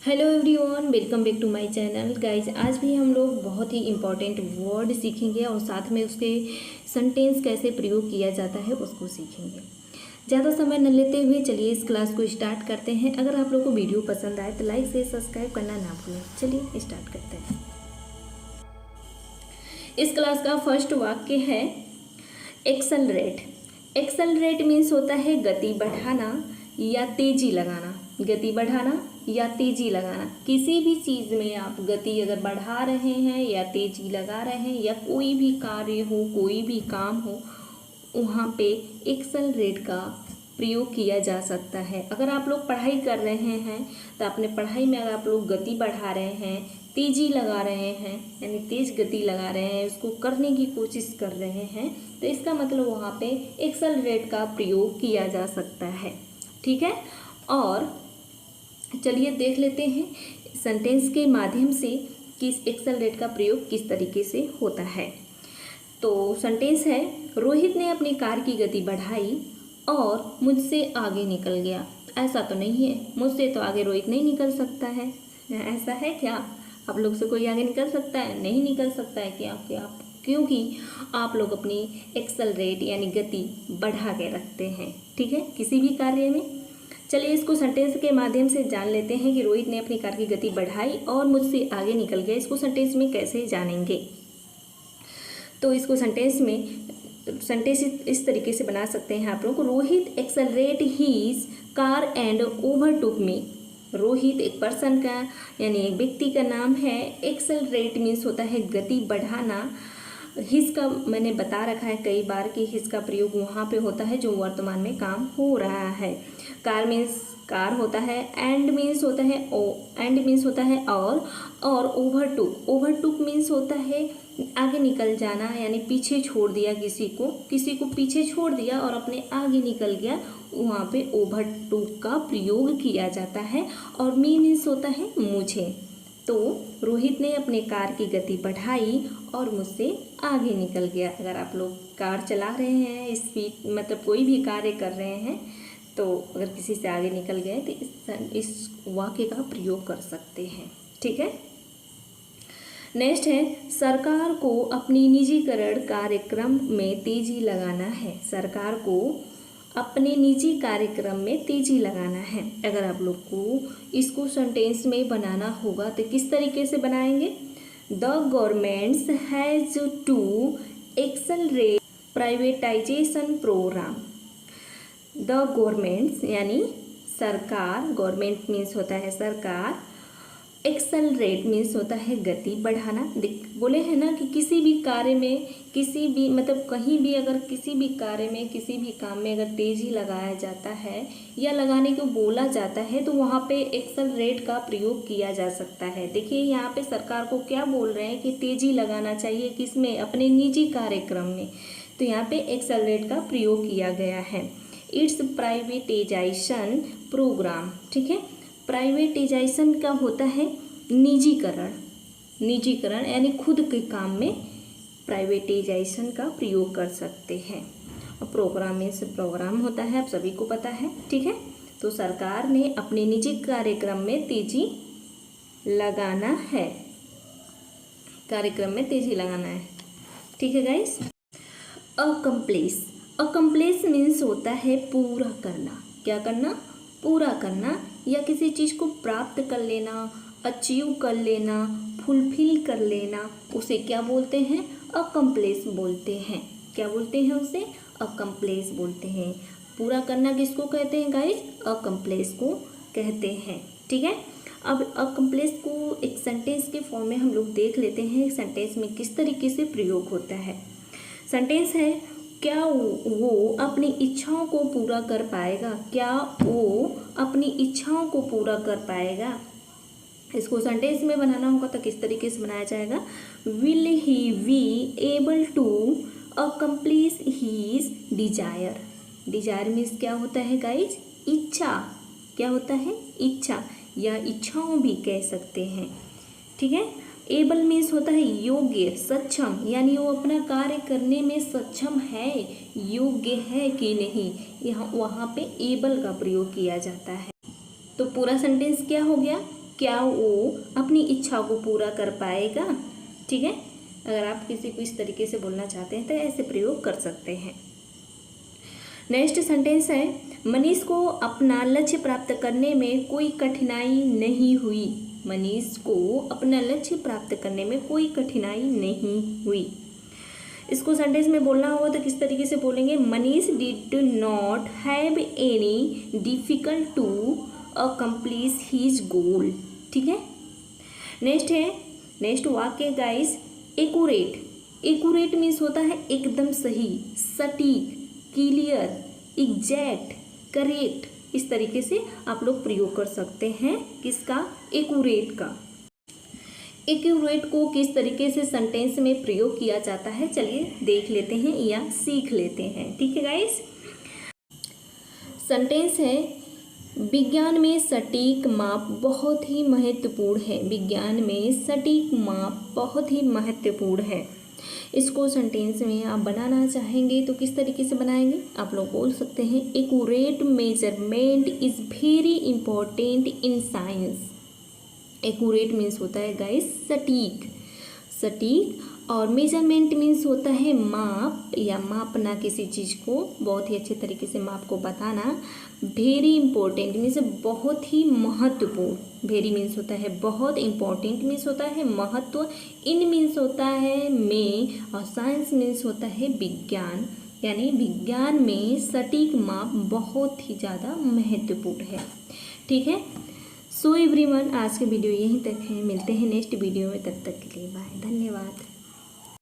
Hello everyone, welcome back to my channel. Guys, आज भी हम लोग बहुत ही इम्पॉर्टेंट वर्ड सीखेंगे और साथ में उसके सेंटेंस कैसे प्रयोग किया जाता है उसको सीखेंगे। ज़्यादा समय न लेते हुए चलिए इस क्लास को स्टार्ट करते हैं। अगर आप लोगों को वीडियो पसंद आए तो लाइक से सब्सक्राइब करना ना भूलें। चलिए स्टार्ट करते हैं। इस क्लास का फर्स्ट वाक्य है एक्सेलरेट। एक्सेलरेट मीन्स होता है गति बढ़ाना या तेजी लगाना। गति बढ़ाना या तेजी लगाना, किसी भी चीज़ में आप गति अगर बढ़ा रहे हैं या तेजी लगा रहे हैं या कोई भी कार्य हो, कोई भी काम हो, वहाँ पे एक्सेलरेट का प्रयोग किया जा सकता है। अगर आप लोग पढ़ाई कर रहे हैं तो अपने पढ़ाई में अगर आप लोग गति बढ़ा रहे हैं, तेजी लगा रहे हैं, यानी तेज गति लगा रहे हैं, उसको करने की कोशिश कर रहे हैं, तो इसका मतलब वहाँ पे एक्सेलरेट का प्रयोग किया जा सकता है। ठीक है, और चलिए देख लेते हैं सेंटेंस के माध्यम से कि एक्सेलरेट का प्रयोग किस तरीके से होता है। तो सेंटेंस है, रोहित ने अपनी कार की गति बढ़ाई और मुझसे आगे निकल गया। ऐसा तो नहीं है, मुझसे तो आगे रोहित नहीं निकल सकता है। ऐसा है क्या? आप लोग से कोई आगे निकल सकता है? नहीं निकल सकता है क्या? क्योंकि आप लोग अपनी एक्सेलरेट यानी गति बढ़ा के रखते हैं। ठीक है, किसी भी कार्य में। चलिए इसको सेंटेंस के माध्यम से जान लेते हैं कि रोहित ने अपनी कार की गति बढ़ाई और मुझसे आगे निकल गया। इसको सेंटेंस में कैसे जानेंगे? तो इसको सेंटेंस इस तरीके से बना सकते हैं आप लोग। Rohit accelerate his car and overtook me. Rohit एक पर्सन का यानी एक व्यक्ति का नाम है। एक्सेलरेट मीन्स होता है गति बढ़ाना। हिज का मैंने बता रखा है कई बार कि हिज का प्रयोग वहाँ पे होता है जो वर्तमान में काम हो रहा है। कार मीन्स कार होता है, एंड मीन्स होता है एंड मीन्स होता है और ओवरटुक मीन्स होता है आगे निकल जाना, यानी पीछे छोड़ दिया किसी को पीछे छोड़ दिया और अपने आगे निकल गया, वहाँ पे ओवरटुक का प्रयोग किया जाता है। और मी मीन्स होता है मुझे। तो रोहित ने अपने कार की गति बढ़ाई और मुझसे आगे निकल गया। अगर आप लोग कार चला रहे हैं, स्पीड मतलब कोई भी कार्य कर रहे हैं, तो अगर किसी से आगे निकल गए तो इस वाक्य का प्रयोग कर सकते हैं। ठीक है, नेक्स्ट है, सरकार को अपनी निजीकरण कार्यक्रम में तेजी लगाना है। सरकार को अपने निजी कार्यक्रम में तेजी लगाना है। अगर आप लोग को इसको सेंटेंस में बनाना होगा तो किस तरीके से बनाएंगे? The governments has to accelerate privatisation programme. The governments यानी सरकार, गवर्नमेंट मीन्स होता है सरकार, एक्सेलरेट मीन्स होता है गति बढ़ाना। बोले हैं ना कि किसी भी कार्य में, किसी भी मतलब कहीं भी अगर किसी भी कार्य में, किसी भी काम में अगर तेजी लगाया जाता है या लगाने को बोला जाता है तो वहाँ पे एक्सेलरेट का प्रयोग किया जा सकता है। देखिए यहाँ पे सरकार को क्या बोल रहे हैं कि तेजी लगाना चाहिए, किसमें? अपने निजी कार्यक्रम में। तो यहाँ पे एक्सेलरेट का प्रयोग किया गया है। It's privatisation programme. ठीक है, प्राइवेटाइजेशन का होता है निजीकरण। निजीकरण यानी खुद के काम में प्राइवेटाइजेशन का प्रयोग कर सकते हैं। और प्रोग्राम में से प्रोग्राम होता है, आप सभी को पता है। ठीक है, तो सरकार ने अपने निजी कार्यक्रम में तेजी लगाना है। कार्यक्रम में तेजी लगाना है। ठीक है गाइस। अकम्प्लिश। अकम्प्लिश मीन्स होता है पूरा करना। क्या करना? पूरा करना या किसी चीज़ को प्राप्त कर लेना, अचीव कर लेना, फुलफिल कर लेना, उसे क्या बोलते हैं? अकम्प्लिश बोलते हैं। क्या बोलते हैं उसे? अकम्प्लिश बोलते हैं। पूरा करना किसको कहते हैं गाइस? अकम्प्लिश को कहते हैं। ठीक है, अब अकम्प्लिश को एक सेंटेंस के फॉर्म में हम लोग देख लेते हैं सेंटेंस में किस तरीके से प्रयोग होता है। सेंटेंस है, क्या वो अपनी इच्छाओं को पूरा कर पाएगा? क्या वो अपनी इच्छाओं को पूरा कर पाएगा? इसको सेंटेंस में बनाना होगा तो किस तरीके से बनाया जाएगा? Will he be able to accomplish his desire. Desire means क्या होता है गाइज? इच्छा। क्या होता है? इच्छा, या इच्छाओं भी कह सकते हैं। ठीक है, एबल मीन्स होता है योग्य, सक्षम, यानी वो अपना कार्य करने में सक्षम है, योग्य है कि नहीं, यहाँ वहाँ पे एबल का प्रयोग किया जाता है। तो पूरा सेंटेंस क्या हो गया? क्या वो अपनी इच्छा को पूरा कर पाएगा। ठीक है, अगर आप किसी को इस तरीके से बोलना चाहते हैं तो ऐसे प्रयोग कर सकते हैं। नेक्स्ट सेंटेंस है, मनीष को अपना लक्ष्य प्राप्त करने में कोई कठिनाई नहीं हुई। मनीष को अपना लक्ष्य प्राप्त करने में कोई कठिनाई नहीं हुई। इसको सेंटेंस में बोलना होगा तो किस तरीके से बोलेंगे, Manish did not have any difficult to accomplish his goal. ठीक है, नेक्स्ट वाक्य गाइस, एक्यूरेट। एक्यूरेट मीन्स होता है एकदम सही, सटीक, क्लियर, एग्जैक्ट, करेक्ट। इस तरीके से आप लोग प्रयोग कर सकते हैं किसका, एक्यूरेट का। एक्यूरेट को किस तरीके से सेंटेंस में प्रयोग किया जाता है चलिए देख लेते हैं या सीख लेते हैं। ठीक है गाइस, सेंटेंस है, विज्ञान में सटीक माप बहुत ही महत्वपूर्ण है। विज्ञान में सटीक माप बहुत ही महत्वपूर्ण है। इसको सेंटेंस में आप बनाना चाहेंगे तो किस तरीके से बनाएंगे, आप लोग बोल सकते हैं, accurate measurement is very important in science. Accurate means होता है गाइस सटीक, और मेजरमेंट मीन्स होता है माप या मापना किसी चीज़ को, बहुत ही अच्छे तरीके से माप को बताना। वेरी इंपॉर्टेंट मीन्स बहुत ही महत्वपूर्ण। वेरी मीन्स होता है बहुत, इंपॉर्टेंट मीन्स होता है महत्व, इन मीन्स होता है में, और साइंस मीन्स होता है विज्ञान। यानी विज्ञान में सटीक माप बहुत ही ज़्यादा महत्वपूर्ण है। ठीक है, सो एवरीवन, आज के वीडियो यहीं तक है। मिलते हैं नेक्स्ट वीडियो में, तब तक के लिए बाय, धन्यवाद।